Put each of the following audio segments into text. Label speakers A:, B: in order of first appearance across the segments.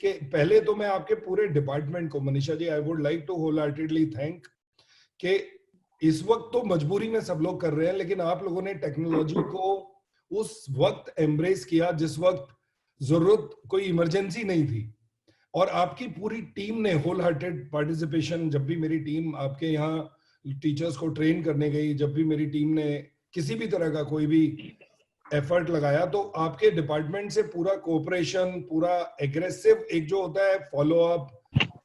A: कि पहले तो मैं आपके पूरे डिपार्टमेंट को, Manisha ji, I would like to wholeheartedly thank कि इस वक्त तो मजबूरी में सब लोग कर रहे हैं, लेकिन आप लोगों ने टेक्नोलॉजी को उस वक्त एम्ब्रेस किया जिस वक्त जरूरत, कोई इमरजेंसी नहीं थी, और आपकी पूरी टीम ने होल हार्टेड पार्टिसिपेशन। जब भी मेरी टीम आपके यहाँ टीचर्स को ट्रेन करने गई, जब भी मेरी टीम ने किसी भी तरह का कोई भी एफर्ट लगाया, तो आपके डिपार्टमेंट से पूरा कोऑपरेशन, पूरा एग्रेसिव एक जो होता है फॉलो अप,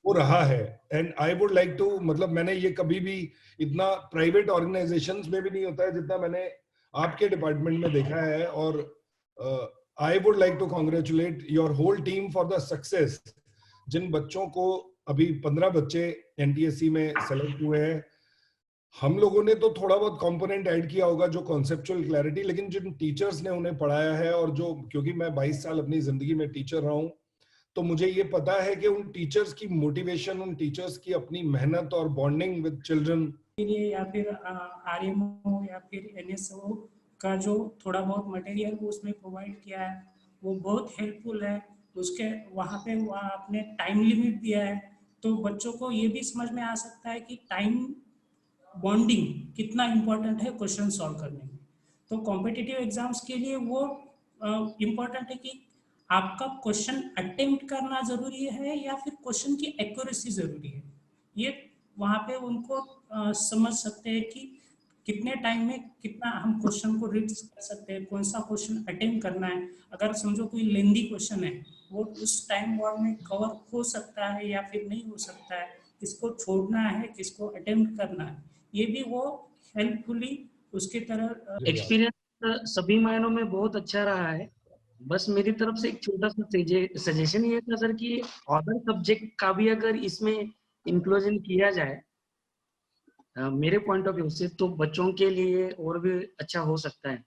A: वो रहा है। And I would like to, मतलब मैंने ये कभी भी इतना प्राइवेट ऑर्गेनाइजेशंस में भी नहीं होता है जितना मैंने आपके डिपार्टमेंट में देखा है। और I would like to congratulate your whole team for the success. जिन बच्चों को, अभी 15 बच्चे एनटीएससी में सेलेक्ट हुए हैं, हम लोगों ने तो थोड़ा बहुत कंपोनेंट ऐड किया होगा जो कॉन्सेप्चुअल क्लैरिटी, लेकिन जिन टीचर्स ने उन्हें पढ़ाया है, और जो, क्योंकि मैं 22 साल अपनी जिंदगी में टीचर रहा हूं, तो मुझे ये पता है कि उन टीचर्स की मोटिवेशन, उन टीचर्स की अपनी मेहनत और बॉन्डिंग विद चिल्ड्रन
B: के लिए, या फिर आरएमओ या फिर एनएसओ का जो थोड़ा बहुत मटेरियल उसमें प्रोवाइड किया है, वो बहुत हेल्पफुल है। उसके वहाँ पे आपने टाइम लिमिट दिया है, तो बच्चों को ये भी समझ में आ सकता है कि टाइम बॉन्डिंग कितना इम्पोर्टेंट है क्वेश्चन सॉल्व करने में। तो कॉम्पिटिटिव एग्जाम्स के लिए वो इम्पोर्टेंट है कि आपका क्वेश्चन अटेम्प्ट करना जरूरी है या फिर क्वेश्चन की एक्यूरेसी जरूरी है। ये वहाँ पे उनको समझ सकते हैं कि कितने टाइम में कितना हम क्वेश्चन को रीड कर सकते हैं, कौन सा क्वेश्चन अटेम्प्ट करना है। अगर समझो कोई लेंदी क्वेश्चन है, वो उस टाइम बॉर्ड में कवर हो सकता है या फिर नहीं हो सकता है, किसको छोड़ना है, किसको अटेम्प्ट करना है, ये भी वो हेल्पफुली उसके तरह।
C: एक्सपीरियंस सभी मायनों में बहुत अच्छा रहा है। बस मेरी तरफ से एक छोटा सा सजेशन ये था सर कि अदर सब्जेक्ट का भी अगर इसमें इंक्लूजन किया जाए मेरे पॉइंट ऑफ व्यू से, तो बच्चों के लिए और भी अच्छा हो सकता है।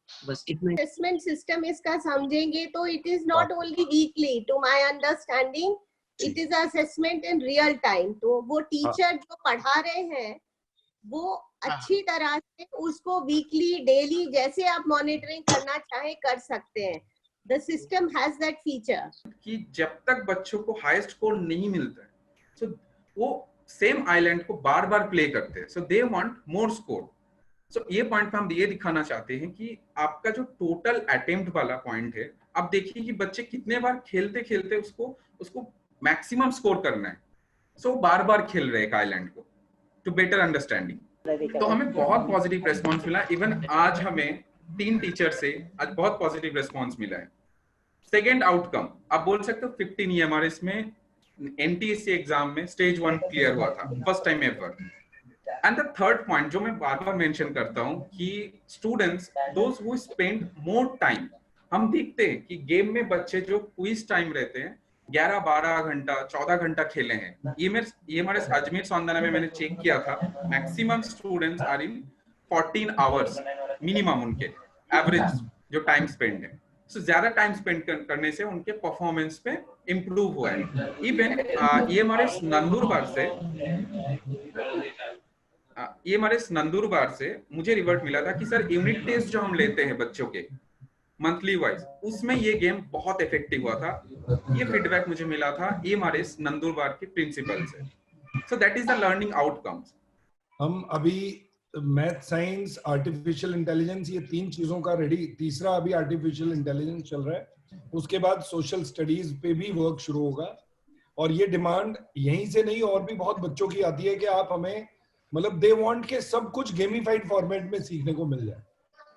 C: बस इतना।
D: असेसमेंट सिस्टम इसका समझेंगे तो it is not only weekly, to my understanding it is assessment in real time. तो वो टीचर जो पढ़ा रहे हैं वो अच्छी तरह से उसको वीकली, डेली, जैसे आप मॉनिटरिंग करना चाहे कर सकते हैं। The system has that feature
E: कि जब तक बच्चों को हाईएस्ट स्कोर नहीं मिलता है, सो वो सेम आइलैंड को बार बार प्ले करते हैं, सो दे वांट मोर स्कोर। सो ये पॉइंट पे हम ये दिखाना चाहते हैं कि आपका जो टोटल अटेम्प्ट वाला पॉइंट है, आप देखिए कि बच्चे कितने बार खेलते खेलते उसको मैक्सिमम स्कोर करना है। सो बार बार खेल रहे हैं आइलैंड को टू बेटर अंडरस्टैंडिंग। तो हमें बहुत पॉजिटिव रेस्पॉन्स मिला। इवन आज हमें 3 टीचर से आज बहुत पॉजिटिव रेस्पॉन्स मिला है। सेकेंड आउटकम आप बोल सकते हो 15 EMRS में एनटीएससी एग्जाम में स्टेज 1 क्लियर हुआ था, first time ever. And the third point जो मैं बार बार मेंशन करता हूं कि students those who spend more time, हम देखते हैं कि गेम में बच्चे जो क्विज टाइम रहते हैं 11, 12 घंटा, 14 घंटा खेले हैं। ये हमारे अजमेर सौंदना में मैंने चेक किया था, maximum students are in 14 hours minimum, उनके एवरेज जो टाइम स्पेंड है। सो ज्यादा टाइम स्पेंड करने से उनके परफॉर्मेंस पे इम्प्रूव हुआ है। इवन ये हमारे नंदुरबार से मुझे रिवर्ट मिला था कि सर यूनिट टेस्ट जो हम लेते हैं बच्चों के मंथली वाइज, उसमें ये गेम बहुत इफेक्टिव हुआ था। ये फीडबैक मुझे मिला था एमआरएस नंदुरबार के प्रिंसिपल से। सो that is the learning outcomes.
A: हम अभी मैथ, साइंस, आर्टिफिशियल इंटेलिजेंस, ये 3 चीजों का रेडी, तीसरा अभी आर्टिफिशियल इंटेलिजेंस चल रहा है। उसके बाद सोशल स्टडीज पे भी वर्क शुरू होगा। और ये डिमांड यहीं से नहीं, और भी बहुत बच्चों की आती है कि आप हमें, मतलब दे वांट के सब कुछ गेमिफाइड फॉर्मेट में सीखने को मिल जाए।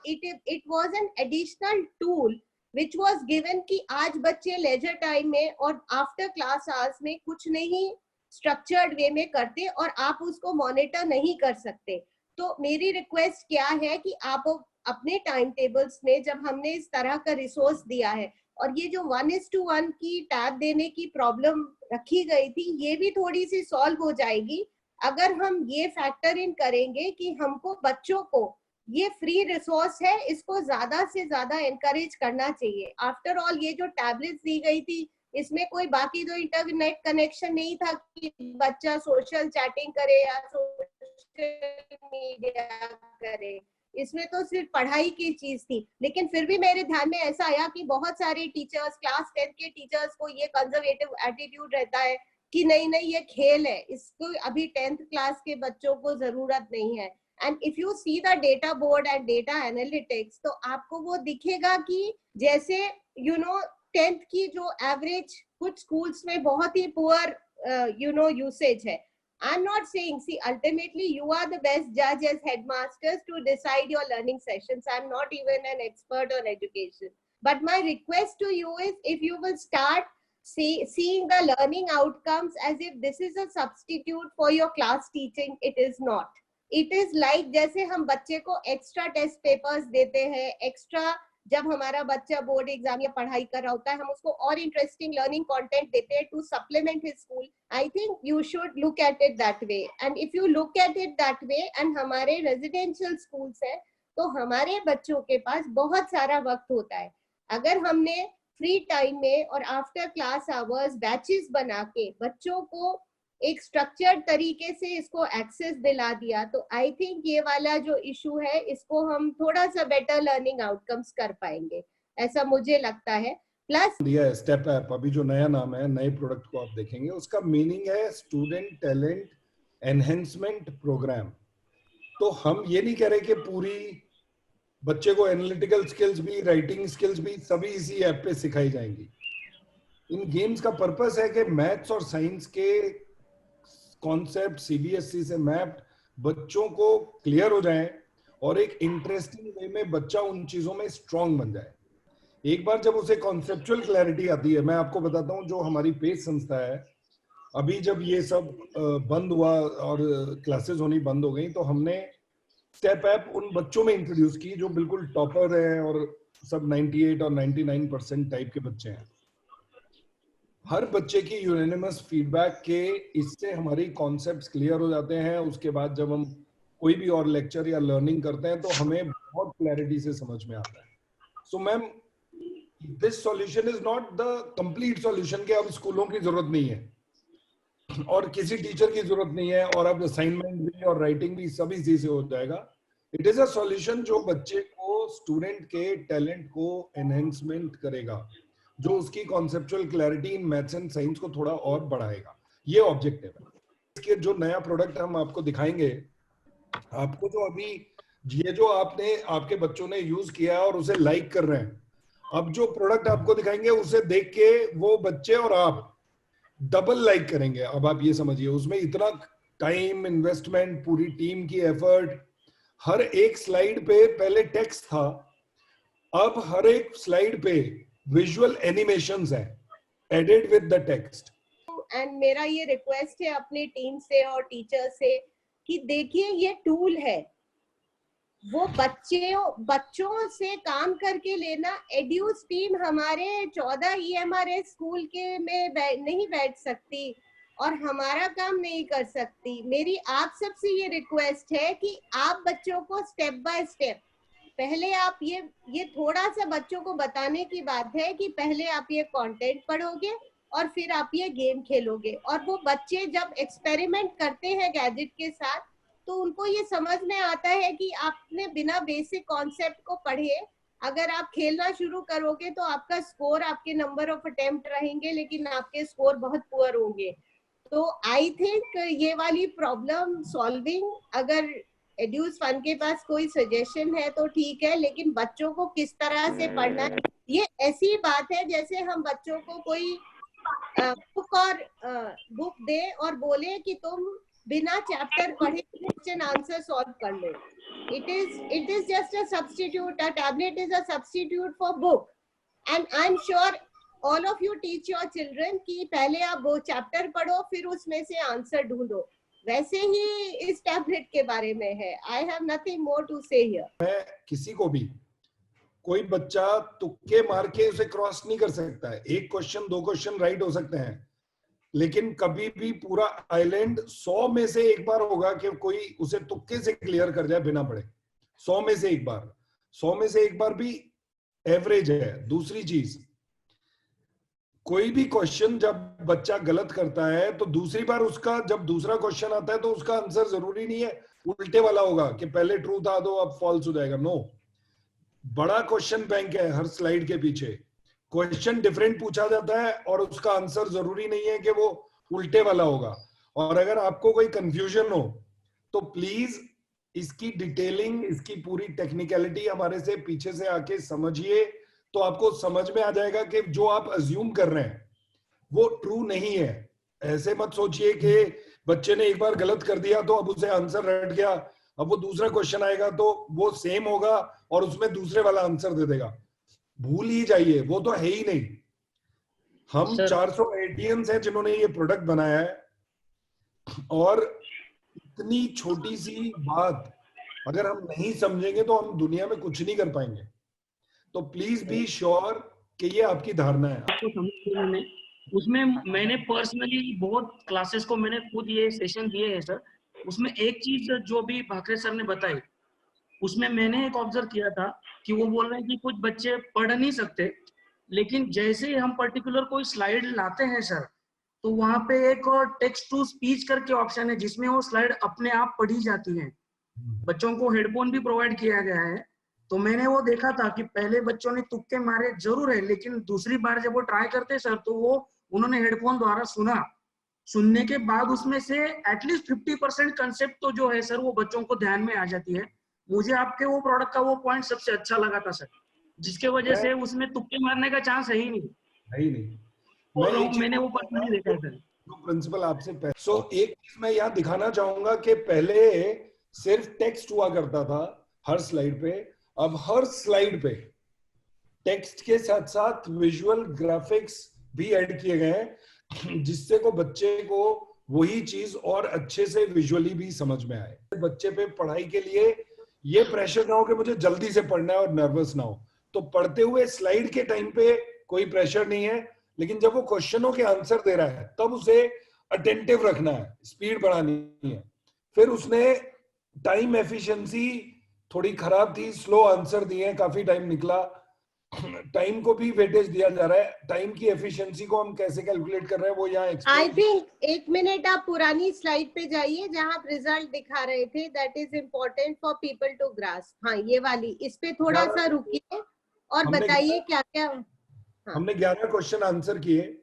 D: It was an additional tool which was given कि आज बच्चे लेजर टाइम में और आफ्टर क्लास आवर्स में कुछ नहीं स्ट्रक्चर्ड वे में करते और आप उसको मॉनिटर नहीं कर सकते। तो मेरी रिक्वेस्ट क्या है कि आप अपने टाइम टेबल्स में, जब हमने इस तरह का रिसोर्स दिया है और ये जो 1:1 की टैब देने की प्रॉब्लम रखी गई थी, ये भी थोड़ी सी सॉल्व हो जाएगी अगर हम ये फैक्टर इन करेंगे कि हमको बच्चों को ये फ्री रिसोर्स है, इसको ज्यादा से ज्यादा एनकरेज करना चाहिए। आफ्टर ऑल ये जो टैबलेट्स दी गई थी, इसमें कोई बाकी तो इंटरनेट कनेक्शन नहीं था कि बच्चा सोशल चैटिंग करे या सोशल मीडिया करे। इसमें तो सिर्फ पढ़ाई की चीज थी। लेकिन फिर भी मेरे ध्यान में ऐसा आया कि बहुत सारे टीचर्स, क्लास 10 के टीचर्स को ये कंजर्वेटिव एटीट्यूड रहता है कि नहीं नहीं ये खेल है, इसको अभी 10th क्लास के बच्चों को जरूरत नहीं है। And if you see the data board and data analytics, तो आपको वो दिखेगा कि जैसे यू नो 10th की जो एवरेज कुछ स्कूल्स में बहुत ही पुअर यूसेज है। I'm not saying, see, ultimately you are the best judge as headmasters to decide your learning sessions. I'm not even an expert on education. But my request to you is, if you will start seeing the learning outcomes as if this is a substitute for your class teaching, it is not. It is like जैसे हम बच्चे को extra test papers देते हैं, extra जब हमारा बच्चा board exam या पढ़ाई कर रहा होता है, हम उसको और इंटरेस्टिंग लर्निंग कंटेंट देते हैं to supplement his school. I think you should look at it that way, and if you look at it that way, and हमारे रेजिडेंशियल स्कूल्स है तो हमारे बच्चों के पास बहुत सारा वक्त होता है। अगर हमने फ्री टाइम में और आफ्टर क्लास आवर्स बैचेस बना के बच्चों को एक स्ट्रक्चर्ड तरीके से इसको एक्सेस दिला दिया, तो आई थिंक ये वाला जो इशू है इसको हम थोड़ा सा बेटर लर्निंग आउटकम्स कर पाएंगे, ऐसा मुझे लगता है। प्लस
A: दिया है स्टेप ऐप, अभी जो नया नाम है, नए प्रोडक्ट को आप देखेंगे, उसका मीनिंग है स्टूडेंट टैलेंट एनहेंसमेंट प्रोग्राम। तो हम ये नहीं कह रहे कि पूरी बच्चे को एनालिटिकल स्किल्स भी, राइटिंग स्किल्स भी सभी इसी ऐप पे सिखाई जाएंगी। इन गेम्स का पर्पस है कि मैथ्स और साइंस के कॉन्सेप्ट सीबीएसई से मैप्ड बच्चों को क्लियर हो जाए और एक इंटरेस्टिंग वे में बच्चा उन चीजों में स्ट्रांग बन जाए। एक बार जब उसे कॉन्सेप्चुअल क्लैरिटी आती है, मैं आपको बताता हूँ जो हमारी पेज संस्था है, अभी जब ये सब बंद हुआ और क्लासेस होनी बंद हो गई, तो हमने स्टेप ऐप उन बच्चों में इंट्रोड्यूस की जो बिल्कुल टॉपर है और सब 98 और 99% टाइप के बच्चे हैं। हर बच्चे की यूनानिमस फीडबैक के इससे हमारी कॉन्सेप्ट्स क्लियर हो जाते हैं। उसके बाद जब हम कोई भी और लेक्चर या लर्निंग करते हैं तो हमें बहुत क्लैरिटी से समझ में आता है। So ma'am, this solution is not the complete solution कि अब स्कूलों की जरूरत नहीं है और किसी टीचर की जरूरत नहीं है और अब असाइनमेंट भी और राइटिंग भी सब इसी से हो जाएगा। इट इज अ सॉल्यूशन जो बच्चे को, स्टूडेंट के टैलेंट को एनहेंसमेंट करेगा, जो उसकी conceptual clarity in maths and science को थोड़ा और बढ़ाएगा। ये ऑब्जेक्टिव है। इसके जो नया प्रोडक्ट हम आपको दिखाएंगे, आपको जो अभी ये जो आपने आपके बच्चों ने यूज किया है और उसे लाइक कर रहे हैं, अब जो प्रोडक्ट आपको दिखाएंगे उसे देख के वो बच्चे और आप डबल लाइक करेंगे। अब आप ये समझिए, उसमें इतना टाइम इन्वेस्टमेंट, पूरी टीम की एफर्ट, हर एक स्लाइड पे पहले टेक्स्ट था, अब हर एक स्लाइड पे विजुअल एनिमेशंस हैं added with the text.
D: And मेरा ये रिक्वेस्ट है अपनी टीम से और टीचर से कि देखिए ये टूल है, वो बच्चों से काम करके लेना। एड्यूस टीम हमारे 14 EMRS स्कूल के में नहीं बैठ सकती और हमारा काम नहीं कर सकती। मेरी आप सबसे ये रिक्वेस्ट है कि आप बच्चों को स्टेप बाय स्टेप, पहले आप ये थोड़ा सा बच्चों को बताने की बात है कि पहले आप ये कंटेंट पढ़ोगे और फिर आप ये गेम खेलोगे। और वो बच्चे जब एक्सपेरिमेंट करते हैं गैजेट के साथ तो उनको ये समझ में आता है कि आपने बिना बेसिक कॉन्सेप्ट को पढ़े अगर आप खेलना शुरू करोगे तो आपका स्कोर, आपके नंबर ऑफ अटेम्प्ट रहेंगे लेकिन आपके स्कोर बहुत पुअर होंगे। तो आई थिंक ये वाली प्रॉब्लम सॉल्विंग, अगर एड्यूस फंड के पास कोई सजेशन है तो ठीक है, लेकिन बच्चों को किस तरह से पढ़ना है, ये ऐसी बात है जैसे हम बच्चों को कोई बुक दे और बोले कि तुम बिना चैप्टर पढ़े क्वेश्चन आंसर सॉल्व कर लो। It is just a substitute. A tablet is a substitute for book. And I'm sure all of you teach your children कि पहले आप वो चैप्टर पढ़ो फिर उसमें से आंसर ढूंढो। वैसे ही इस टैबलेट के बारे में है। I have nothing more to say here.
A: मैं किसी को भी, कोई बच्चा तुक्के मार के उसे क्रॉस नहीं कर सकता है। एक क्वेश्चन, 2 क्वेश्चन राइट हो सकते हैं, लेकिन कभी भी पूरा आइलैंड 100 में से एक बार होगा कि कोई उसे तुक्के से क्लियर कर जाए बिना पढ़े। 100 में से एक बार, 100 में से एक बार भी एवरेज है। दूसरी चीज, कोई भी क्वेश्चन जब बच्चा गलत करता है तो दूसरी बार उसका, जब दूसरा क्वेश्चन आता है तो उसका आंसर जरूरी नहीं है उल्टे वाला होगा कि पहले ट्रू था तो अब फॉल्स हो जाएगा। नो, बड़ा क्वेश्चन बैंक है हर स्लाइड के पीछे, क्वेश्चन डिफरेंट पूछा जाता है और उसका आंसर जरूरी नहीं है कि वो उल्टे वाला होगा। और अगर आपको कोई कंफ्यूजन हो तो प्लीज इसकी डिटेलिंग, इसकी पूरी टेक्निकलिटी हमारे से पीछे से आके समझिए, तो आपको समझ में आ जाएगा कि जो आप अज्यूम कर रहे हैं वो ट्रू नहीं है। ऐसे मत सोचिए कि बच्चे ने एक बार गलत कर दिया तो अब उसे आंसर रट गया, अब वो दूसरा क्वेश्चन आएगा तो वो सेम होगा और उसमें दूसरे वाला आंसर दे देगा। भूल ही जाइए, वो तो है ही नहीं। हम 400 एटीएम्स हैं जिन्होंने ये प्रोडक्ट बनाया है, और इतनी छोटी सी बात अगर हम नहीं समझेंगे तो हम दुनिया में कुछ नहीं कर पाएंगे। तो प्लीज बी श्योर कि ये आपकी धारणा है।
C: आपको समझ लिया मैंने। उसमें मैंने पर्सनली बहुत क्लासेस को मैंने खुद ये सेशन दिए हैं सर। उसमें एक चीज जो भी भाकरे सर ने बताई, उसमें मैंने एक ऑब्जर्व किया था कि वो बोल रहे हैं कि कुछ बच्चे पढ़ नहीं सकते, लेकिन जैसे ही हम पर्टिकुलर कोई स्लाइड लाते हैं सर, तो वहां पे एक और टेक्स्ट टू स्पीच करके ऑप्शन है जिसमें वो स्लाइड अपने आप पढ़ी जाती है। बच्चों को हेडफोन भी प्रोवाइड किया गया है। तो मैंने वो देखा था कि पहले बच्चों ने तुक्के मारे जरूर है, लेकिन दूसरी बार जब वो ट्राई करते सर तो वो उन्होंने हेडफोन द्वारा सुना, सुनने के बाद उसमें से एटलीस्ट 50% कंसेप्ट तो जो है सर वो बच्चों को ध्यान में आ जाती है। मुझे आपके वो प्रोडक्ट का वो पॉइंट सबसे अच्छा लगा था सर, जिसके वजह से उसमें तुक्के मारने का चांस है ही नहीं। मैंने वो पर्सनली देखा है सर।
A: जो प्रिंसिपल आपसे एक चीज मैं यहाँ दिखाना चाहूंगा कि पहले सिर्फ टेक्स्ट हुआ करता था हर स्लाइड पे, अब हर स्लाइड पे टेक्स्ट के साथ साथ विजुअल ग्राफिक्स भी ऐड किए गए हैं, जिससे को बच्चे को वही चीज और अच्छे से विजुअली भी समझ में आए। बच्चे पे पढ़ाई के लिए ये प्रेशर ना हो कि मुझे जल्दी से पढ़ना है और नर्वस ना हो, तो पढ़ते हुए स्लाइड के टाइम पे कोई प्रेशर नहीं है, लेकिन जब वो क्वेश्चनों के आंसर दे रहा है तब उसे अटेंटिव रखना है, स्पीड बढ़ानी है। फिर उसने टाइम एफिशिएंसी थोड़ी खराब थी, स्लो आंसर दिए, काफी टाइम निकला, टाइम को भी वेटेज दिया जा रहा है। टाइम की एफिशिएंसी को हम कैसे कैलकुलेट कर रहे हैं वो यहाँ
D: आई थिंक 1 मिनट आप पुरानी स्लाइड पे जाइए जहाँ आप रिजल्ट दिखा रहे थे, that is important for people to grasp. हाँ, ये वाली, इस पे थोड़ा सा रुकिए और बताइए क्या क्या। हाँ। हमने 11 क्वेश्चन आंसर किए,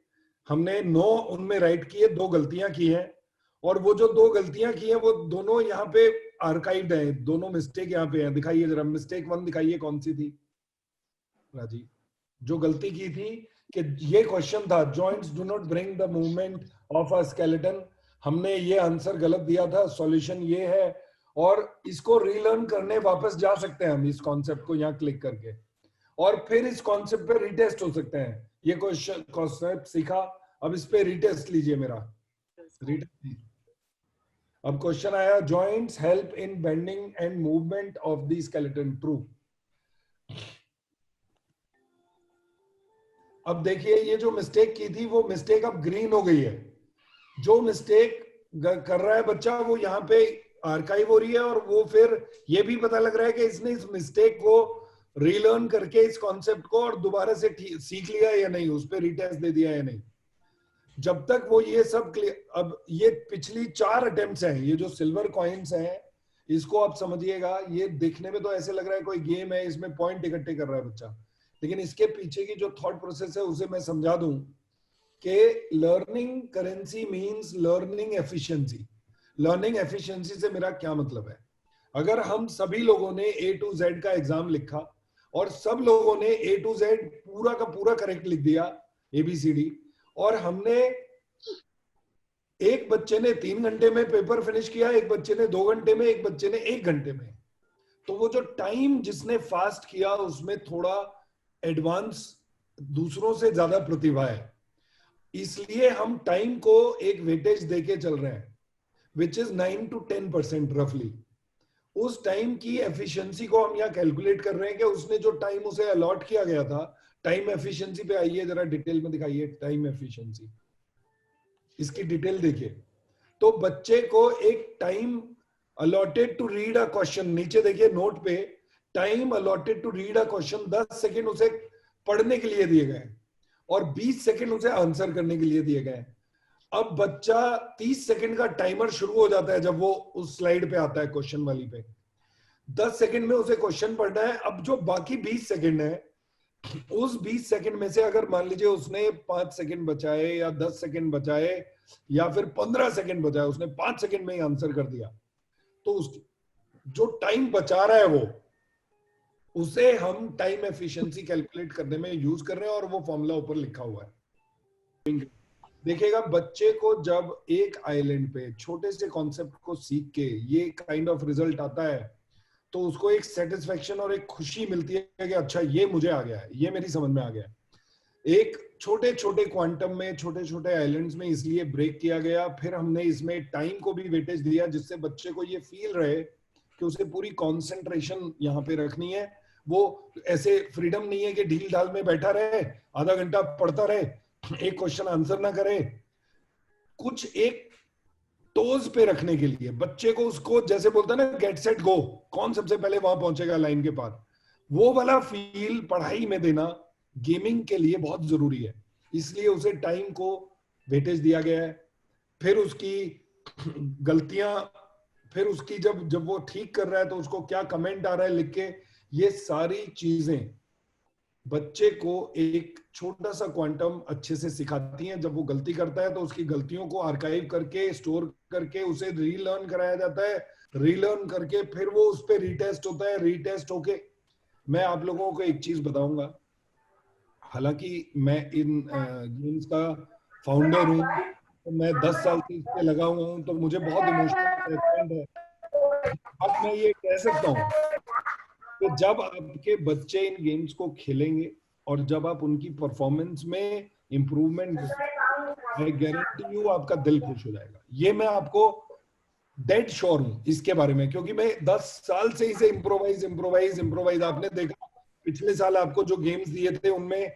D: हमने 9 उनमें राइट किए, 2 गलतियां की हैं, और वो जो 2 गलतियां की हैं वो दोनों यहाँ पे आर्काइव्ड हैं, दोनों मिस्टेक यहाँ पे हैं। दिखाइए जरा, मिस्टेक 1 दिखाइए कौन सी थी राजी? जो गलती की थी कि ये क्वेश्चन था joints do not bring the movement of a skeleton, हमने ये आंसर गलत दिया था, सॉल्यूशन ये है, और इसको रीलर्न करने वापस जा सकते हैं हम इस कॉन्सेप्ट को यहाँ क्लिक करके, और फिर इस कॉन्सेप्ट पे रीटेस्ट हो सकते हैं। ये क्वेश्चन कॉन्सेप्ट सीखा, अब इस पे रीटेस्ट लीजिए मेरा रीटेस्ट। अब क्वेश्चन आया, joints help in bending and movement of the skeleton, true. अब देखिए ये जो मिस्टेक की थी वो मिस्टेक अब ग्रीन हो गई है। जो मिस्टेक कर रहा है बच्चा वो यहाँ पे आर्काइव हो रही है, और वो फिर ये भी पता लग रहा है कि इसने इस मिस्टेक को रीलर्न करके इस कॉन्सेप्ट को और दोबारा से सीख लिया या नहीं, उस पर रीटेस्ट दे दिया या नहीं। जब तक वो ये सब अब ये पिछली 4 अटेम्प्ट्स हैं, ये जो सिल्वर कॉइन्स हैं इसको आप समझिएगा, ये देखने में तो ऐसे लग रहा है कोई गेम है, इसमें पॉइंट इकट्ठे कर रहा है बच्चा, लेकिन इसके पीछे की जो थॉट प्रोसेस है उसे मैं समझा दूं कि learning currency means learning efficiency. Learning efficiency से मेरा क्या मतलब है? अगर हम सभी लोगों ने A to Z का एग्जाम लिखा और सब लोगों ने A to Z पूरा का पूरा करेक्ट लिख दिया ABCD, और हमने एक बच्चे ने 3 घंटे में पेपर फिनिश किया, एक बच्चे ने 2 घंटे में, एक बच्चे ने 1 घंटे में, तो वो जो टाइम जिसने फास्ट किया उसमें थोड़ा एडवांस, दूसरों से ज्यादा प्रतिभा है, इसलिए हम टाइम को एक वेटेज देके चल रहे हैं विच इज 9 to 10% रफली। उस टाइम की एफिशिएंसी को हम यहाँ कैलकुलेट कर रहे हैं कि उसने जो टाइम उसे अलॉट किया गया था, टाइम एफिशिएंसी पे आइए जरा, डिटेल में दिखाइए टाइम एफिशिएंसी, इसकी डिटेल देखिए। तो बच्चे को एक time allotted to read a question, नीचे देखिए नोट पे, time allotted to read a question 10 second उसे पढ़ने के लिए दिए गए और 20 सेकेंड उसे आंसर करने के लिए दिए गए।
A: अब बच्चा 30 सेकंड का टाइमर शुरू हो जाता है जब वो उस स्लाइड पे आता है क्वेश्चन वाली पे। 10 सेकंड में उसे क्वेश्चन पढ़ना है। अब जो बाकी 20 सेकंड है, उस 20 सेकंड में से अगर मान लीजिए उसने 5 सेकंड बचाए या 10 सेकंड बचाए या फिर 15 सेकंड बचाए, उसने 5 सेकंड में ही आंसर कर दिया, तो उस जो टाइम बचा रहा है वो, उसे हम टाइम एफिशिएंसी कैलकुलेट करने में यूज कर रहे हैं, और वो फॉर्मूला ऊपर लिखा हुआ है। देखिएगा, बच्चे को जब एक आइलैंड पे छोटे से कॉन्सेप्ट को सीख के ये काइंड ऑफ रिजल्ट आता है, तो उसको एक सेटिस्फेक्शन और एक खुशी मिलती है कि अच्छा ये मुझे आ गया है, ये मेरी समझ में आ गया है। एक छोटे छोटे क्वांटम में, छोटे छोटे आइलैंड्स में इसलिए ब्रेक किया गया। फिर हमने इसमें टाइम को भी वेटेज दिया, जिससे बच्चे को ये फील रहे कि उसे पूरी कंसंट्रेशन यहाँ पे रखनी है। वो ऐसे फ्रीडम नहीं है कि ढील ढाल में बैठा रहे, आधा घंटा पढ़ता रहे, एक क्वेश्चन आंसर ना करे। कुछ एक टोज पे रखने के लिए बच्चे को, उसको जैसे बोलता है ना गेट सेट गो, कौन सबसे पहले वहां पहुंचेगा लाइन के पार, वो वाला फील पढ़ाई में देना गेमिंग के लिए बहुत जरूरी है। इसलिए उसे टाइम को वेटेज दिया गया है। फिर उसकी गलतियां, फिर उसकी जब वो ठीक कर रहा है तो उसको क्या कमेंट आ रहा है लिख के, ये सारी चीजें बच्चे को एक छोटा सा क्वांटम अच्छे से सिखाती हैं। जब वो गलती करता है तो उसकी गलतियों को आर्काइव करके, स्टोर करके उसे रीलर्न कराया जाता है। रीलर्न करके फिर वो उस पर रीटेस्ट होता है। रीटेस्ट होके, मैं आप लोगों को एक चीज बताऊंगा, हालांकि मैं इन गेम्स का फाउंडर हूँ, तो मैं 10 साल से इस पे लगा हुआ हूँ, तो मुझे बहुत इमोशनल अटैचमेंट है। अब मैं ये कह सकता हूँ कि जब आपके बच्चे इन गेम्स को खेलेंगे और जब आप उनकी परफॉर्मेंस में इंप्रूवमेंट, आई गारंटी यू आपका दिल खुश हो जाएगा। ये मैं आपको डेड श्योर हूं इसके बारे में, क्योंकि मैं 10 साल से इसे इम्प्रोवाइज आपने देखा। पिछले साल आपको जो गेम्स दिए थे उनमें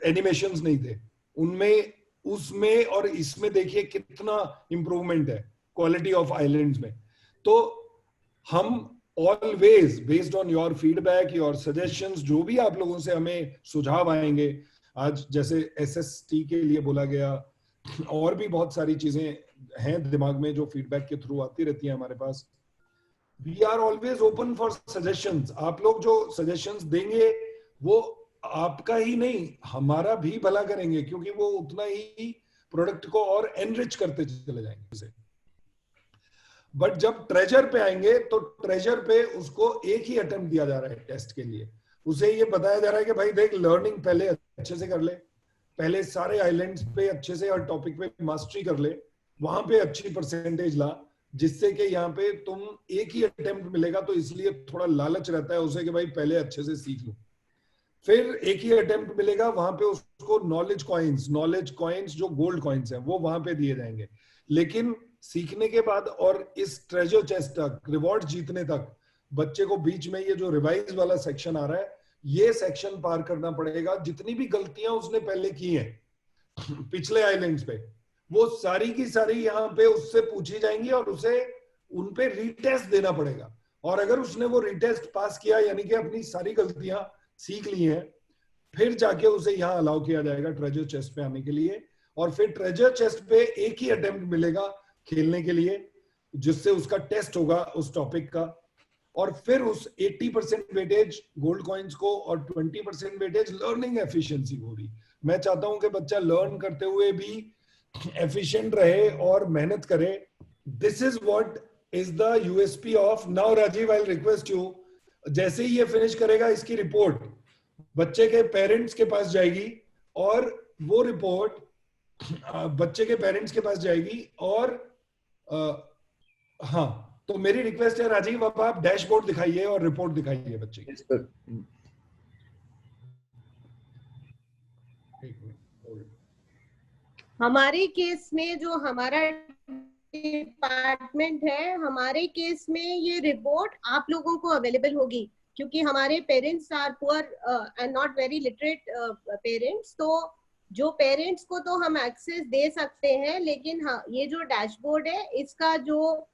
A: एनिमेशंस नहीं थे, उनमें उसमें और इसमें देखिए कितना इंप्रूवमेंट है क्वालिटी ऑफ आइलैंड्स में। तो हम always based on your feedback, your suggestions, जो भी आप लोगों से हमें सुझाव आएंगे, आज जैसे एसएसटी के लिए बोला गया, और भी बहुत सारी चीजें हैं दिमाग में जो फीडबैक के थ्रू आती रहती है हमारे पास। We are always open for suggestions. आप लोग जो सजेशंस देंगे वो आपका ही नहीं हमारा भी भला करेंगे, क्योंकि वो उतना ही प्रोडक्ट को और एनरिच करते चले जाएंगे। बट जब ट्रेजर पे आएंगे तो ट्रेजर पे उसको एक ही अटेम्प्ट दिया जा रहा है टेस्ट के लिए। उसे ये बताया जा रहा है कि भाई देख, लर्निंग पहले अच्छे से कर ले, पहले सारे आइलैंड्स पे अच्छे से हर टॉपिक पे मास्टरी कर ले, वहां पे अच्छी परसेंटेज ला, जिससे कि यहाँ पे तुम एक ही अटेम्प्ट मिलेगा, तो इसलिए थोड़ा लालच रहता है उसे कि भाई पहले अच्छे से सीख लो। फिर एक ही अटेम्प्ट मिलेगा, वहां पे उसको नॉलेज कॉइन्स जो गोल्ड कॉइन्स हैं वो वहां पे दिए जाएंगे। लेकिन सीखने के बाद और इस ट्रेजर चेस्ट तक, रिवॉर्ड जीतने तक, बच्चे को बीच में ये जो रिवाइज वाला सेक्शन आ रहा है, ये सेक्शन पार करना पड़ेगा। जितनी भी गलतियां उसने पहले की हैं पिछले आइलैंड्स पे, वो सारी की सारी यहाँ पे उससे पूछी जाएंगी और उसे उन पे रीटेस्ट देना पड़ेगा। और अगर उसने वो रीटेस्ट पास किया, यानी कि अपनी सारी गलतियां सीख ली हैं, फिर जाके उसे यहाँ अलाउ किया जाएगा ट्रेजर चेस्ट पे आने के लिए। और फिर ट्रेजर चेस्ट पे एक ही अटेम्प्ट मिलेगा खेलने के लिए, जिससे उसका टेस्ट होगा उस टॉपिक का। और फिर उस 80% वेटेज गोल्ड कॉइन्स को और 20% वेटेज लर्निंग एफिशिएंसी को भी। मैं चाहता हूं कि बच्चा लर्न करते हुए भी एफिशिएंट रहे और मेहनत करे। This is what is the USP of now. Rajeev, I request you, जैसे ही ये फिनिश करेगा इसकी रिपोर्ट बच्चे के पेरेंट्स के पास जाएगी, और वो रिपोर्ट बच्चे के पेरेंट्स के पास जाएगी। और हाँ, तो मेरी रिक्वेस्ट है राजीव, अब आप डैशबोर्ड दिखाइए और रिपोर्ट दिखाइए बच्चे की।
D: हमारे केस में जो हमारा डिपार्टमेंट है, हमारे केस में ये रिपोर्ट आप लोगों को अवेलेबल होगी, क्योंकि हमारे parents are poor and not very literate parents. तो जो पेरेंट्स को तो हम एक्सेस दे सकते हैं, लेकिन हाँ, ये जो डैशबोर्ड है इसका जो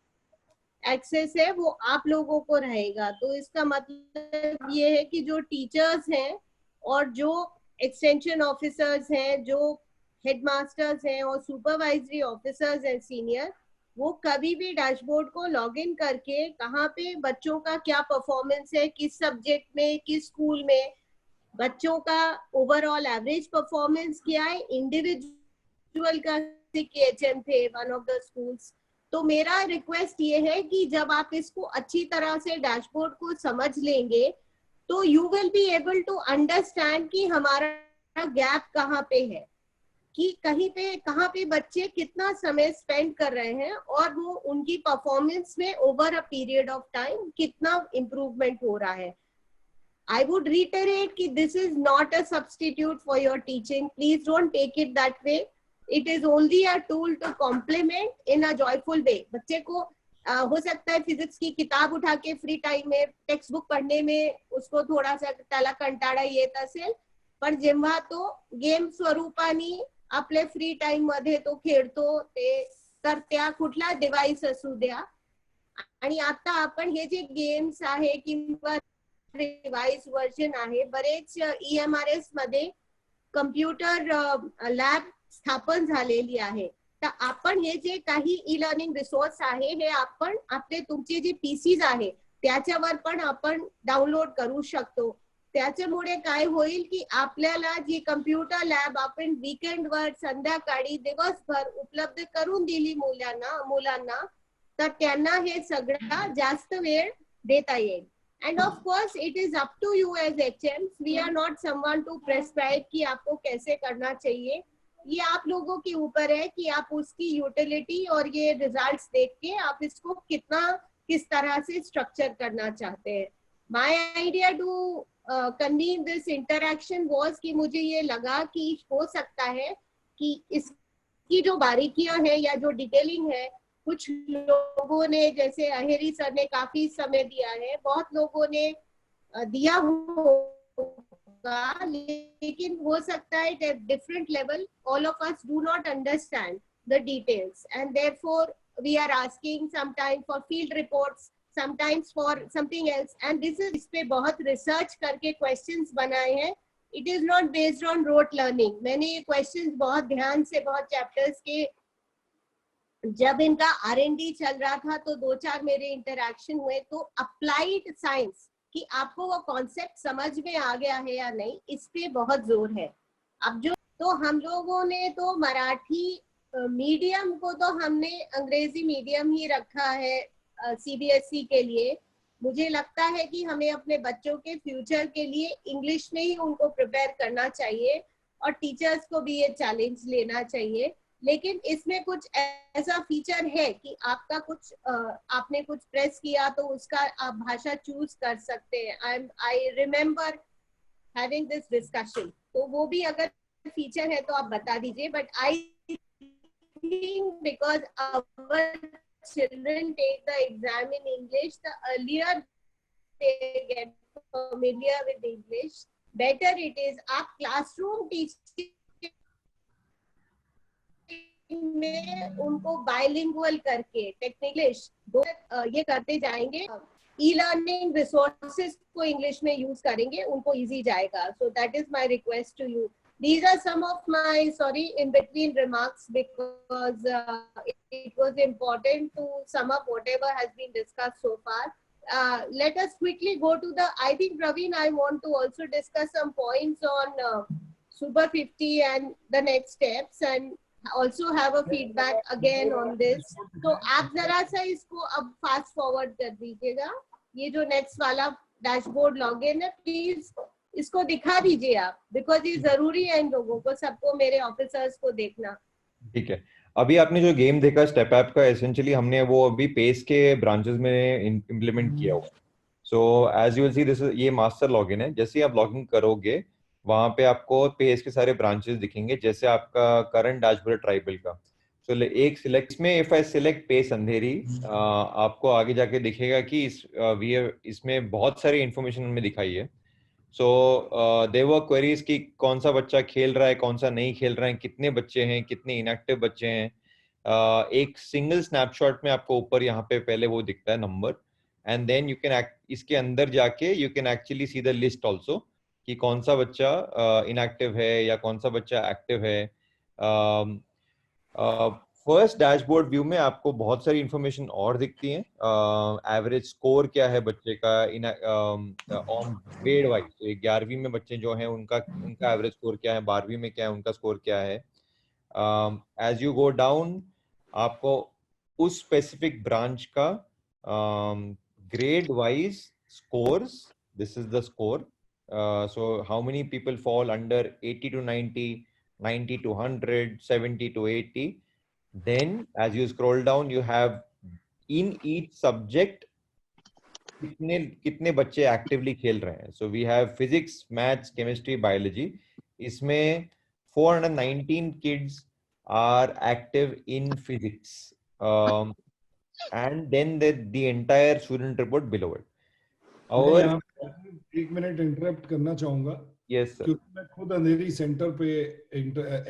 D: एक्सेस है वो आप लोगों को रहेगा। तो इसका मतलब ये है कि जो टीचर्स हैं और जो एक्सटेंशन ऑफिसर्स हैं, जो हेडमास्टर्स हैं और सुपरवाइजरी ऑफिसर्स हैं सीनियर, वो कभी भी डैशबोर्ड को लॉग इन करके कहाँ पे बच्चों का क्या परफॉर्मेंस है, किस सब्जेक्ट में, किस स्कूल में, बच्चों का ओवरऑल एवरेज परफॉर्मेंस क्या है, इंडिविजुअल का KHM थे वन ऑफ द स्कूल्स। तो मेरा रिक्वेस्ट ये है कि जब आप इसको अच्छी तरह से डैशबोर्ड को समझ लेंगे तो you will be able to understand कि हमारा गैप कहाँ पे है, कि कहाँ पे बच्चे कितना समय स्पेंड कर रहे हैं और वो उनकी परफॉर्मेंस में over a period of time कितना इम्प्रूवमेंट हो रहा है। I would reiterate कि this is not a substitute for your teaching. Please don't take it that way. It is only a tool to complement in a joyful way. बच्चे को हो सकता है फिजिक्स की किताब उठा के फ्री टाइम में टेक्स्ट बुक पढ़ने में उसको थोड़ा सा त्याला कंटाळा येत असेल, पण जेव्हा तो गेम स्वरूपाने आपल्या फ्री टाइम मध्ये तो खेळतो ते, तर त्या कुठला डिव्हाइस असू द्या, आणि आता आपण हे जे गेम्स आहे किंवा रिवाइज वर्जन आहे, बरेच EMRS मध्ये कम्प्युटर लॅब स्थापन झालेली आहे, तर आपण हे जे काही ई लर्निंग रिसोर्स आहे हे आपण आपले तुमचे जे पीसीज आहे त्याच्यावर पण आपण डाउनलोड करू शकतो। त्याच्यामुळे काय होईल की आपल्याला जी कम्प्युटर लॅब आपण वीकेंडवर संध्याकाळी दिवसभर उपलब्ध करून दिली मुलांना, तर त्यांना हे सगळं जास्त वेळ देता येईल। And of course, it is up to you as HMs. We are not someone to prescribe कि आपको कैसे करना चाहिए। ये आप लोगों के ऊपर है कि आप उसकी यूटिलिटी और ये रिजल्ट्स देख के आप इसको किस तरह से स्ट्रक्चर करना चाहते हैं। My idea to convene this interaction was कि मुझे ये लगा कि हो सकता है कि इसकी जो बारीकियां हैं या जो डिटेलिंग है, कुछ लोगों ने, जैसे अहेरी सर ने काफी समय दिया है, बहुत लोगों ने दिया होगा, लेकिन हो सकता है at different level all of us do not understand the details, and therefore we are asking sometimes for field reports, sometimes for something else, and this is, इस पे बहुत research करके questions बनाए हैं। It is not based on rote learning। मैंने ये questions बहुत ध्यान से बहुत chapters के, जब इनका R&D चल रहा था तो 2-4 मेरे इंटरैक्शन हुए, तो अप्लाइड साइंस कि आपको वो कॉन्सेप्ट समझ में आ गया है या नहीं, इस पे बहुत जोर है। अब जो तो हम लोगों ने तो मराठी मीडियम को तो हमने अंग्रेजी मीडियम ही रखा है CBSE के लिए। मुझे लगता है कि हमें अपने बच्चों के फ्यूचर के लिए इंग्लिश में ही उनको प्रिपेयर करना चाहिए और टीचर्स को भी ये चैलेंज लेना चाहिए। लेकिन इसमें कुछ ऐसा फीचर है कि आपका कुछ आपने कुछ प्रेस किया तो उसका आप भाषा चूज कर सकते हैं। I remember having this discussion, तो वो भी अगर फीचर है तो आप बता दीजिए। But I think because our children take the exam in English, the earlier they get familiar with English, better it is। आप क्लासरूम टीचिंग में उनको बाइलिंगुअल करके टेक्निकलिश ये करते जाएंगे, ई लर्निंग रिसोर्सेज को इंग्लिश में यूज करेंगे, उनको इजी जाएगा। So that is my request to you. These are some of my in between remarks because it was important to sum up whatever has been discussed so far. Let us quickly go to I think Praveen, I want to also discuss some points on Super 50 and the next steps, and also have a feedback again on this. तो आप जरा सा इसको अब fast forward कर दीजिएगा, ये जो नेक्स्ट वाला डैशबोर्ड लॉगिन है, प्लीज इसको दिखा दीजिए आप, बिकॉज ये जरूरी है इन लोगों को, सबको, मेरे ऑफिसर्स को देखना।
F: ठीक है, अभी आपने जो गेम देखा स्टेप ऐप का, एसेंशियली हमने वो अभी पेस के ब्रांचेस में इम्प्लीमेंट किया हुआ। So as you will see this, ये मास्टर लॉगिन है। जैसे ही आप लॉगिन करोगे वहां पे आपको पेज के सारे ब्रांचेस दिखेंगे, जैसे आपका करंट डैशबोर्ड ट्राइबल का। सो एक सिलेक्ट में इफ आई सिलेक्ट पेज अंधेरी, आपको आगे जाके दिखेगा कि इसमें बहुत सारी इंफॉर्मेशन में दिखाई है। सो देयर वर क्वेरीज कि कौन सा बच्चा खेल रहा है, कौन सा नहीं खेल रहा है, कितने बच्चे हैं, कितने इनएक्टिव बच्चे हैं। एक सिंगल स्नैपशॉट में आपको ऊपर यहाँ पे पहले वो दिखता है number, and then you can इसके अंदर जाके you can actually see the list also कि कौन सा बच्चा इनएक्टिव है या कौन सा बच्चा एक्टिव है। फर्स्ट डैशबोर्ड व्यू में आपको बहुत सारी इंफॉर्मेशन और दिखती है। एवरेज स्कोर क्या है बच्चे का इन ऑन ग्रेड वाइज, तो 11वीं में बच्चे जो हैं उनका एवरेज स्कोर क्या है, 12वीं में क्या है, उनका स्कोर क्या है। एज यू गो डाउन आपको उस स्पेसिफिक ब्रांच का grade wise scores, this is the score, so how many people fall under 80 to 90, 90 to 100, 70 to 80. Then as you scroll down you have in each subject कितने बच्चे actively खेल रहे हैं। So we have physics, maths, chemistry, biology, इसमें 419 kids are active in physics and then the entire student report below it. और
A: एक minute interrupt करना चाहूंगा।
F: Yes sir.
A: क्योंकि मैं खुद अंधेरी सेंटर पे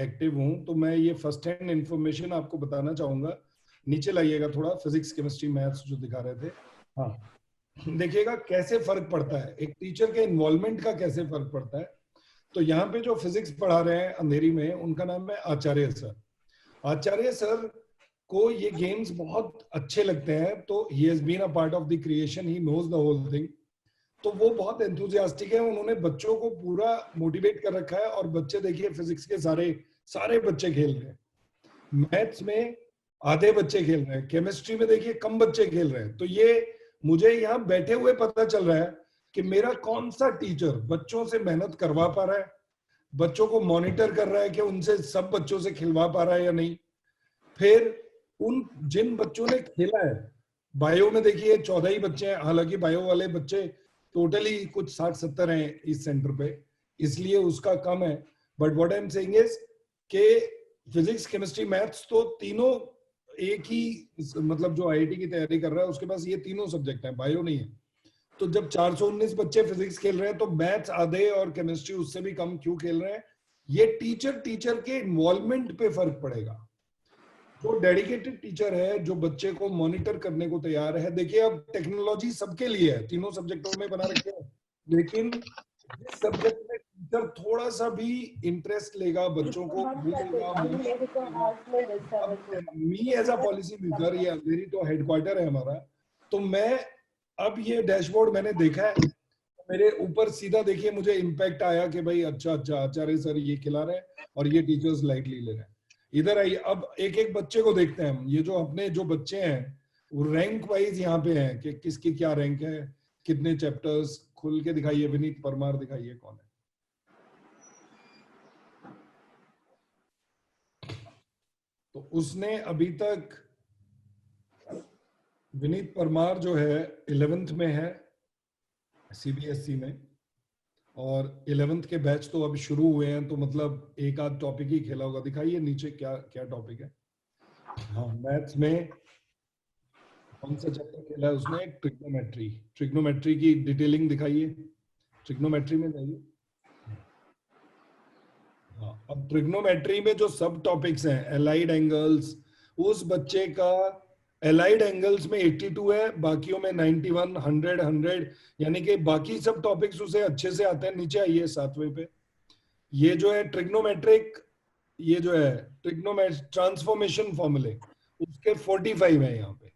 A: एक्टिव हूं, तो मैं ये फर्स्ट हैंड इंफॉर्मेशन आपको बताना चाहूंगा। नीचे लाइएगा थोड़ा, फिजिक्स, केमिस्ट्री, मैथ्स जो दिखा रहे थे। हाँ, देखिएगा कैसे फर्क पड़ता है, एक टीचर के इन्वॉल्वमेंट का कैसे फर्क पड़ता है। तो यहाँ पे जो फिजिक्स पढ़ा रहे हैं अंधेरी में, उनका नाम है आचार्य सर। आचार्य सर को ये गेम्स बहुत अच्छे लगते हैं, तो he has been a part of the creation, he knows the whole thing. तो वो बहुत एंथुसियास्टिक है, उन्होंने बच्चों को पूरा मोटिवेट कर रखा है। और बच्चे देखिए फिजिक्स के सारे बच्चे खेल रहे हैं, मैथ्स में आधे बच्चे खेल रहे हैं, केमिस्ट्री में देखिए कम बच्चे खेल रहे हैं। तो ये मुझे यहाँ बैठे हुए पता चल रहा है कि मेरा कौन सा टीचर बच्चों से मेहनत करवा पा रहा है, बच्चों को मॉनिटर कर रहा है कि उनसे सब बच्चों से खिलवा पा रहा है या नहीं। फिर उन जिन बच्चों ने खेला है, बायो में देखिए 14 ही बच्चे हैं, हालांकि बायो वाले बच्चे टोटली कुछ 60-70 हैं इस सेंटर पे, इसलिए उसका कम है। But what I am saying is के फिजिक्स, केमिस्ट्री, मैथ्स तो तीनों एक ही, मतलब जो आईआईटी की तैयारी कर रहा है उसके पास ये तीनों सब्जेक्ट हैं, बायो नहीं है। तो जब 419 बच्चे फिजिक्स खेल रहे हैं, तो मैथ्स आधे और केमिस्ट्री उससे भी कम क्यों खेल रहे हैं? ये टीचर के इन्वॉल्वमेंट पे फर्क पड़ेगा। जो डेडिकेटेड टीचर है, जो बच्चे को मॉनिटर करने को तैयार है। देखिए अब टेक्नोलॉजी सबके लिए है, तीनों सब्जेक्टों में बना रखे हैं, लेकिन जिस सब्जेक्ट में टीचर थोड़ा सा भी इंटरेस्ट लेगा, बच्चों को me as a policy maker, ये अंधेरी तो हेडक्वार्टर है हमारा, तो मैं अब ये डैशबोर्ड मैंने देखा है, मेरे ऊपर सीधा देखिए मुझे इम्पैक्ट आया कि भाई अच्छा आचार्य सर ये खिला रहे हैं और ये टीचर्स लाइटली ले रहे हैं। इधर आइए, अब एक एक बच्चे को देखते हैं हम। ये जो अपने जो बच्चे हैं वो रैंक वाइज यहाँ पे हैं कि किसकी क्या रैंक है, कितने चैप्टर्स। खुल के दिखाइए, विनीत परमार दिखाइए कौन है। तो उसने अभी तक, विनीत परमार जो है 11th में है सीबीएसई में, और 11th के बैच तो अब शुरू हुए हैं, तो मतलब एक आध टॉपिक ही खेला होगा। दिखाइए नीचे क्या क्या टॉपिक है। हाँ, मैथ्स में कौन सा चैप्टर खेला है उसने? ट्रिग्नोमेट्री की डिटेलिंग दिखाइए, ट्रिग्नोमेट्री में जाइए। हाँ, अब ट्रिग्नोमेट्री में जो सब टॉपिक्स हैं, एलाइड एंगल्स, उस बच्चे का एलाइड एंगल्स में 82 है, बाकियों में 91, 100, यानी कि बाकी सब टॉपिक्स उसे अच्छे से आते हैं। नीचे आइए 7वें पे, ये जो है ट्रिग्नोमेट्रिक, ये जो है ट्रांसफॉर्मेशन फॉर्मूले, उसके 45 है यहाँ पे,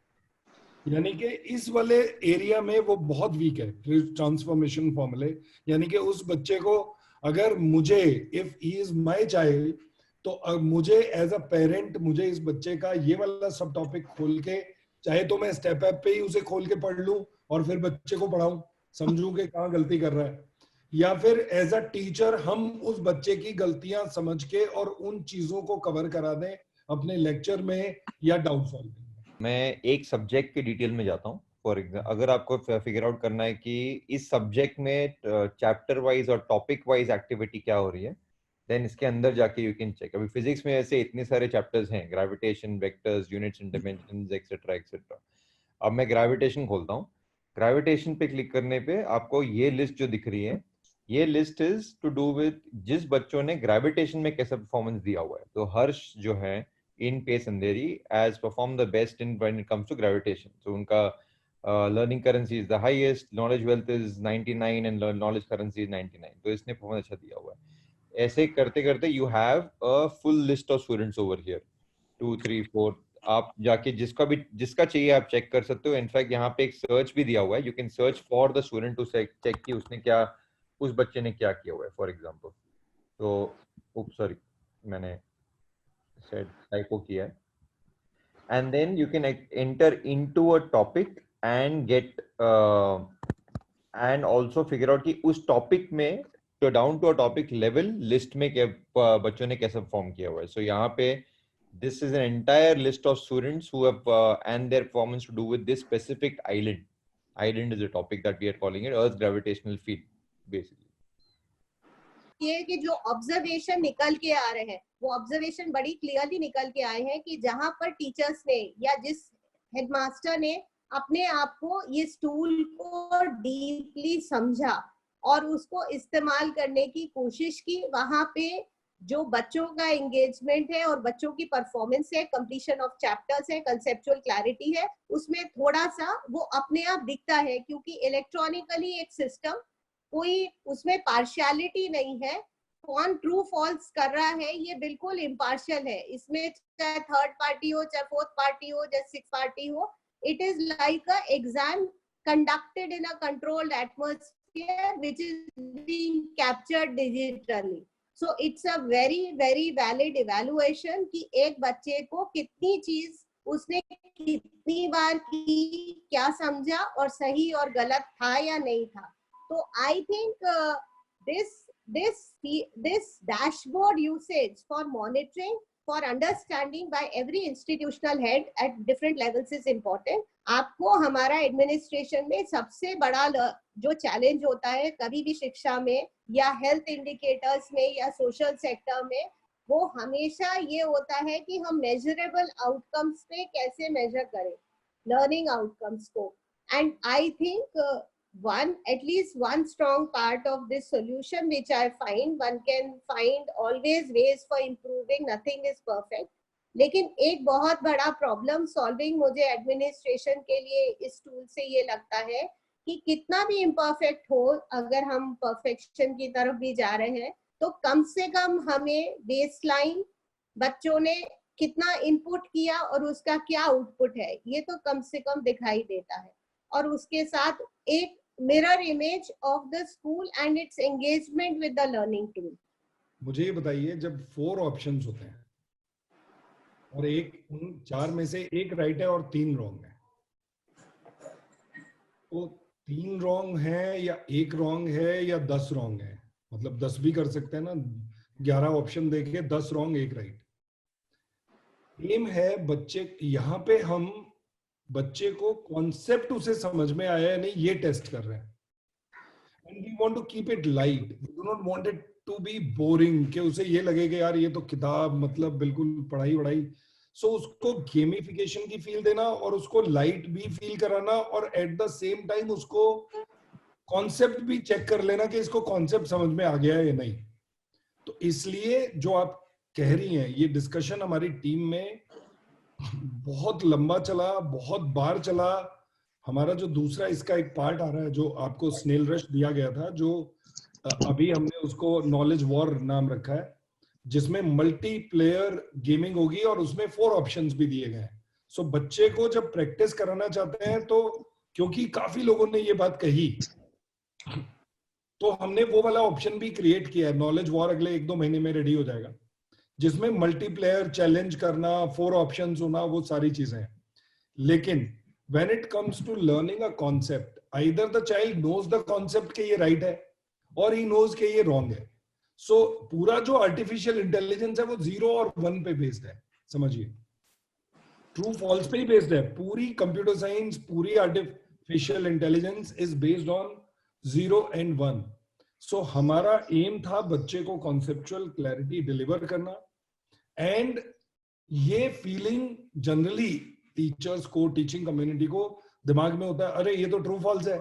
A: यानी कि इस वाले एरिया में वो बहुत वीक है ट्रांसफॉर्मेशन फॉर्मूले। यानी कि उस बच्चे को, अगर मुझे, if he is my child, तो मुझे एज अ पेरेंट, मुझे इस बच्चे का ये वाला सब टॉपिक खोल के, चाहे तो मैं स्टेप ऐप पे ही उसे खोल के पढ़ लूं और फिर बच्चे को पढ़ाऊं, समझूं कि कहाँ गलती कर रहा है, या फिर एज अ टीचर हम उस बच्चे की गलतियां समझ के और उन चीजों को कवर करा दें अपने लेक्चर में या डाउट सॉल्व में।
F: मैं एक सब्जेक्ट के डिटेल में जाता हूँ। फॉर एग्जाम्पल, अगर आपको फिगर आउट करना है कि इस सब्जेक्ट में चैप्टर वाइज और टॉपिक वाइज एक्टिविटी क्या हो रही है, देन इसके अंदर जाके यू कैन चेक। अभी फिजिक्स में ऐसे इतने सारे चैप्टर्स हैं, gravitation, vectors, units and dimensions, etcetera etcetera. अब मैं ग्रेविटेशन खोलता हूँ। ग्रेविटेशन पे क्लिक करने पे आपको ये लिस्ट जो दिख रही है, ये list is to do with जिस बच्चों ने ग्रेविटेशन में कैसा परफॉर्मेंस दिया हुआ है। तो हर्ष जो है in PACE Andheri has performed the best in when it comes to gravitation. So unka learning currency is the highest, knowledge wealth is 99 and knowledge currency is 99. तो इसने परफॉर्मेंस अच्छा दिया हुआ है। ऐसे करते करते you have a full list of students over here, 2 3 4. आप जाके जिसका चाहिए आप चेक कर सकते हो. इनफैक्ट यहाँ पे एक सर्च भी दिया हुआ है. You can search for the student to check कि उसने क्या, उस बच्चे ने क्या किया हुआ है, फॉर एग्जांपल. तो सॉरी, मैंने सेड टाइपो किया है. And then you can enter into a topic and get and also figure out कि उस topic में तो down to a topic level list में बच्चों ने कैसे perform किया हुआ है. So यहाँ पे this is an entire list of students who have and their performance to do with this specific island. Island is a topic that we are calling it Earth's gravitational field, basically.
D: ये कि जो observation निकल के आ रहे हैं वो observation बड़ी clearly निकल के आए हैं कि जहां पर टीचर्स ने या जिस हेडमास्टर ने अपने आप को इस टूल को डीपली समझा और उसको इस्तेमाल करने की कोशिश की, वहां पे जो बच्चों का एंगेजमेंट है और बच्चों की परफॉर्मेंस है, कंप्लीशन ऑफ चैप्टर्स है, कंसेप्चुअल क्लैरिटी है, उसमें थोड़ा सा वो अपने आप दिखता है क्योंकि इलेक्ट्रॉनिकली एक सिस्टम, कोई उसमें पार्शियलिटी नहीं है. कौन ट्रू फॉल्स कर रहा है ये बिल्कुल इम्पार्शियल है. इसमें चाहे थर्ड पार्टी हो, चाहे फोर्थ पार्टी हो, चाहे सिक्स पार्टी हो, it is like a exam conducted in a controlled atmosphere which is being captured digitally. So it's a very very valid evaluation कि एक बच्चे को कितनी चीज उसने कितनी बार की, क्या समझा और सही और गलत था या नहीं था. So I think this dashboard usage for monitoring, for understanding by every institutional head at different levels is important. आपको हमारा एडमिनिस्ट्रेशन में सबसे बड़ा जो चैलेंज होता है कभी भी शिक्षा में या हेल्थ इंडिकेटर्स में या सोशल सेक्टर में, वो हमेशा ये होता है कि हम मेजरेबल आउटकम्स पे कैसे मेजर करें लर्निंग आउटकम्स को. And I think at least one strong part of this solution which I find, one can find always ways for improving, nothing is perfect, लेकिन एक बहुत बड़ा प्रॉब्लम सॉल्विंग मुझे administration के लिए इस टूल से ये लगता है कि कितना भी इम्परफेक्ट हो, अगर हम परफेक्शन की तरफ भी जा रहे हैं तो कम से कम हमें बेसलाइन बच्चों ने कितना इनपुट किया और उसका क्या आउटपुट है ये तो कम से कम दिखाई देता है. और उसके साथ एक mirror image of the school and its engagement with the learning tool.
A: मुझे ये बताइए, जब 4 ऑप्शंस होते हैं और एक उन 4 में से एक राइट है और 3 रॉन्ग है, तो 3 रॉन्ग है या 1 रॉन्ग है या 10 रॉन्ग है, मतलब 10 भी कर सकते हैं ना, 11 ऑप्शन देके 10 रॉन्ग 1 राइट. एम है बच्चे, यहाँ पे हम बच्चे को कॉन्सेप्ट उसे समझ में आया है नहीं ये टेस्ट कर रहे हैं. And we want to keep it light, we do not want it to be boring कि उसे ये लगे कि यार ये तो किताब मतलब बिल्कुल पढ़ाई. सो उसको गेमिफिकेशन की फील देना और उसको लाइट भी फील कराना और एट द सेम टाइम उसको कॉन्सेप्ट भी चेक कर लेना कि इसको कॉन्सेप्ट समझ में आ गया है या नहीं. तो इसलिए जो आप कह रही हैं ये डिस्कशन हमारी टीम में बहुत लंबा चला, बहुत बार चला. हमारा जो दूसरा इसका एक पार्ट आ रहा है जो आपको स्नेल रश दिया गया था, जो अभी हमने उसको नॉलेज वॉर नाम रखा है, जिसमें मल्टी प्लेयर गेमिंग होगी और उसमें 4 ऑप्शंस भी दिए गए हैं. सो बच्चे को जब प्रैक्टिस कराना चाहते हैं तो, क्योंकि काफी लोगों ने ये बात कही, तो हमने वो वाला ऑप्शन भी क्रिएट किया है. नॉलेज वॉर अगले 1-2 महीने में रेडी हो जाएगा, जिसमें मल्टीप्लेयर चैलेंज करना, 4 ऑप्शंस होना, वो सारी चीजें हैं. लेकिन when it comes to learning a concept, either the child knows the concept के ये राइट है और ही नोज के ये रॉन्ग है. सो पूरा जो आर्टिफिशियल इंटेलिजेंस है वो 0 और 1 पे बेस्ड है, समझिए, ट्रू फॉल्स पे ही बेस्ड है. पूरी कंप्यूटर साइंस, पूरी artificial intelligence is based on 0 and 1. सो हमारा एम था बच्चे को कॉन्सेप्चुअल क्लैरिटी डिलीवर करना. एंड ये फीलिंग जनरली टीचर्स को, टीचिंग कम्युनिटी को दिमाग में होता है, अरे ये तो ट्रू फॉल्स है,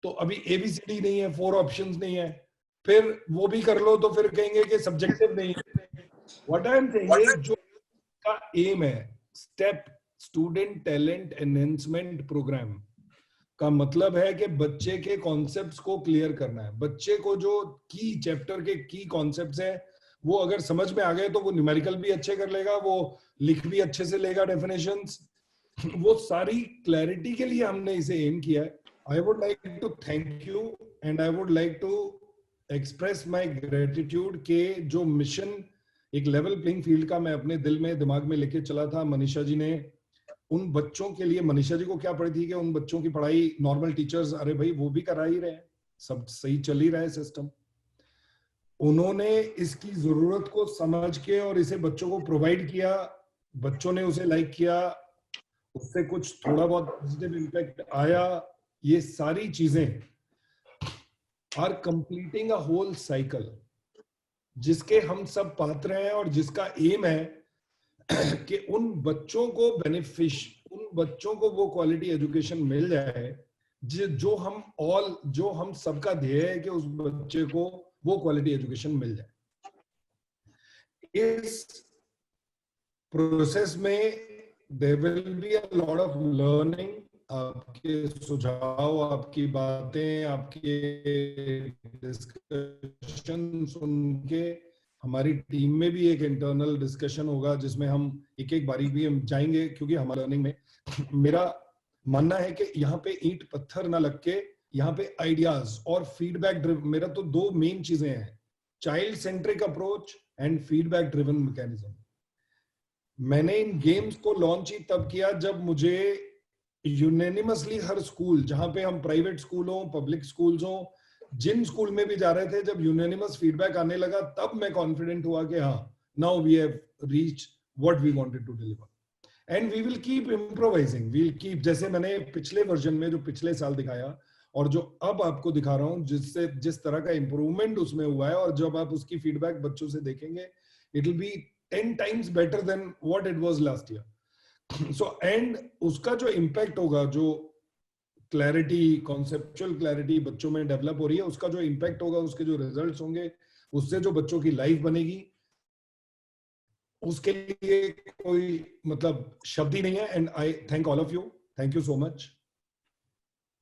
A: तो अभी ABCD नहीं है, 4 ऑप्शंस नहीं है, फिर वो भी कर लो तो फिर कहेंगे कि सब्जेक्टिव नहीं है. व्हाट आई एम सेइंग, जो का एम है step student talent enhancement program, का मतलब है कि बच्चे के कॉन्सेप्ट्स को क्लियर करना है। बच्चे को जो की चैप्टर के की कॉन्सेप्ट्स हैं वो अगर समझ में आ गए तो वो न्यूमेरिकल भी अच्छे कर लेगा, वो लिख भी अच्छे से लेगा डेफिनेशंस। वो सारी क्लैरिटी के लिए हमने इसे एम किया है। I would like to thank you and I would like to express my gratitude के जो मिशन एक लेवल प्लेइंग फील्ड का मैं अपने दिल में दिमाग में लेके चला था, मनीषा जी ने उन बच्चों के लिए, मनीषा जी को क्या पड़ी थी कि उन बच्चों की पढ़ाई नॉर्मल टीचर्स, अरे भाई वो भी करा ही रहे हैं, सब सही चल ही रहा है सिस्टम। उन्होंने इसकी जरूरत को समझ के और इसे बच्चों को प्रोवाइड किया, बच्चों ने उसे लाइक किया, उससे कुछ थोड़ा बहुत पॉजिटिव इम्पैक्ट आया। ये सारी चीजें are completing a whole cycle जिसके हम सब पात्र हैं और जिसका एम है कि उन बच्चों को उन बच्चों को वो क्वालिटी एजुकेशन मिल जाए जो हम सबका ध्येय है कि उस बच्चे को वो क्वालिटी एजुकेशन मिल जाए। इस प्रोसेस में there will be a lot of learning. आपके सुझाव, आपकी बातें, आपके डिस्कशन सुन के हमारी टीम में भी एक इंटरनल डिस्कशन होगा जिसमें हम एक एक बारी भी हम जाएंगे, क्योंकि हमारे लर्निंग में मेरा मानना है कि यहाँ पे ईंट पत्थर ना लग के यहाँ पे आइडियाज और फीडबैक ड्रिवन, मेरा तो दो मेन चीजें हैं, child centric approach and feedback driven mechanism. मैंने इन गेम्स को लॉन्च ही तब किया जब मुझे यूनानिमसली हर स्कूल, जहां पे हम प्राइवेट स्कूल हो, पब्लिक स्कूल्स हो, जिन स्कूल में भी जा रहे थे, जब यूनानिमस फीडबैक आने लगा तब मैं कॉन्फिडेंट हुआ कि हाँ, now we have reached what we wanted to deliver and we will keep improvising, we will keep, जैसे मैंने पिछले वर्जन में जो पिछले साल दिखाया और जो अब आपको दिखा रहा हूं, जिससे जिस तरह का इंप्रूवमेंट उसमें हुआ है, और जब आप उसकी फीडबैक बच्चों से देखेंगे, it will be 10 times better than what it was last year. So and उसका जो इम्पैक्ट होगा, जो क्लैरिटी, कॉन्सेप्चुअल क्लैरिटी बच्चों में डेवलप हो रही है, उसका जो इम्पैक्ट होगा, उसके जो रिजल्ट्स होंगे, उससे जो बच्चों की लाइफ बनेगी, उसके लिए कोई मतलब शब्द ही नहीं है। And I thank all of you, thank you so much.